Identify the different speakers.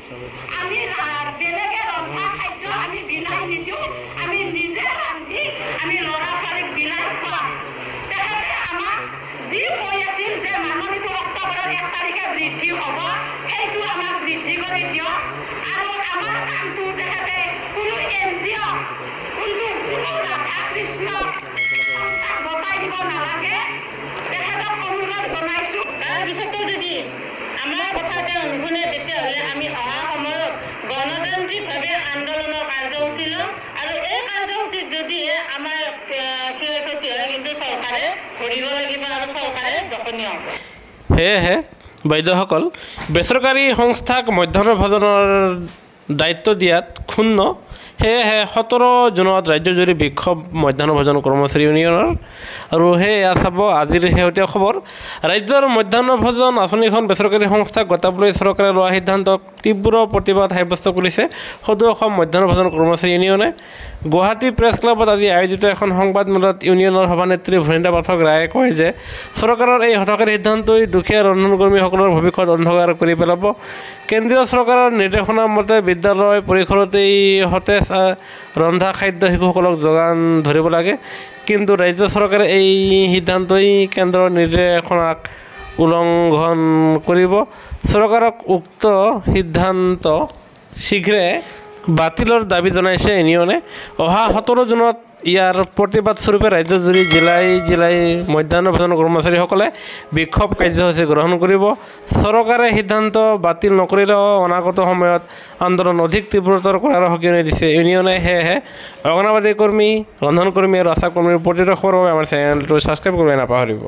Speaker 1: আমি বেলেগে ৰন্ধা খাদ্য আমি বিলাই নিদিওঁ, আমি নিজে ৰান্ধি আমি ল'ৰা ছোৱালীক বিলাই খুৱাম। তেখেতে আমাক যি কৈ আছিল যে মাননীয় অক্টোবৰৰ 1 তাৰিখে বৃদ্ধি হ'ব, সেইটো আমাক বৃদ্ধি কৰি দিয়ক। আৰু আমাৰ কামটো তেখেতে কোনো NGO, কোনো ৰাধা কৃষ্ণ গতাই দিব নালাগে, তেখেতক অনুৰোধ জনাইছোঁ। তাৰপিছতো যদি আমাৰ কথা তেওঁ নুশুনে, তেতিয়াহ'লে আমি অহা সময়ত গণতান্ত্ৰিকভাৱে আন্দোলনৰ কাৰ্যসূচী ল'ম। আৰু এই কাৰ্যসূচীত যদিহে আমাৰ ক্ষয়ক্ষতি হয়, কিন্তু চৰকাৰে ধৰিব লাগিব আৰু চৰকাৰে দখনীয় হ'ব।
Speaker 2: সেয়েহে বাইদেউসকল, বেচৰকাৰী সংস্থাক মধ্যাহ্ন ভোজনৰ দায়িত্ব দিয়াত ক্ষুণ্ণ। সেয়েহে 17 জুনত ৰাজ্যজুৰি বিক্ষোভ মধ্যাহ্ন ভোজন কৰ্মচাৰী ইউনিয়নৰ। আৰু সেয়া চাব আজিৰ শেহতীয়া খবৰ। ৰাজ্যৰ মধ্যাহ্ন ভোজন আঁচনিখন বেচৰকাৰী সংস্থাক গতাবলৈ চৰকাৰে লোৱা সিদ্ধান্তক তীব্ৰ প্ৰতিবাদ সাব্যস্ত কৰিছে সদৌ অসম মধ্যাহ্ন ভোজন কৰ্মচাৰী ইউনিয়নে। গুৱাহাটী প্ৰেছ ক্লাবত আজি আয়োজিত এখন সংবাদমেলত ইউনিয়নৰ সভানেত্ৰী ভূনিতা পাঠক ৰায়ে কয় যে চৰকাৰৰ এই হঠকাৰী সিদ্ধান্তই দুখীয়া ৰন্ধনকৰ্মীসকলৰ ভৱিষ্যত অন্ধকাৰ কৰি পেলাব। কেন্দ্ৰীয় চৰকাৰৰ নিৰ্দেশনা মতে বিদ্যালয় পৰিসৰতেই সতেজ ৰন্ধা খাদ্য শিশুসকলক যোগান ধৰিব লাগে। কিন্তু ৰাজ্য চৰকাৰে এই সিদ্ধান্তই কেন্দ্ৰৰ নিৰ্দেশনাক উলংঘন কৰিব। চৰকাৰক উক্ত সিদ্ধান্ত শীঘ্ৰে বাতিলৰ দাবী জনাইছে ইউনিয়নে। অহা 17 জুনত ইয়াৰ প্ৰতিবাদ স্বৰূপে ৰাজ্যজুৰি জিলাই মধ্যাহ্ন ভোজন কৰ্মচাৰীসকলে বিক্ষোভ কাৰ্যসূচী গ্ৰহণ কৰিব। চৰকাৰে সিদ্ধান্ত বাতিল নকৰিলেও অনাগত সময়ত আন্দোলন অধিক তীব্ৰতৰ কৰাৰ সকিয়নি দিছে ইউনিয়নে। সেয়েহে অংগনবাড়ী কৰ্মী, ৰন্ধনকৰ্মী আৰু আশা কৰ্মীৰ প্ৰতিটো খবৰৰ বাবে আমাৰ চেনেলটো ছাবস্ক্ৰাইব কৰিব নাপাহৰিব।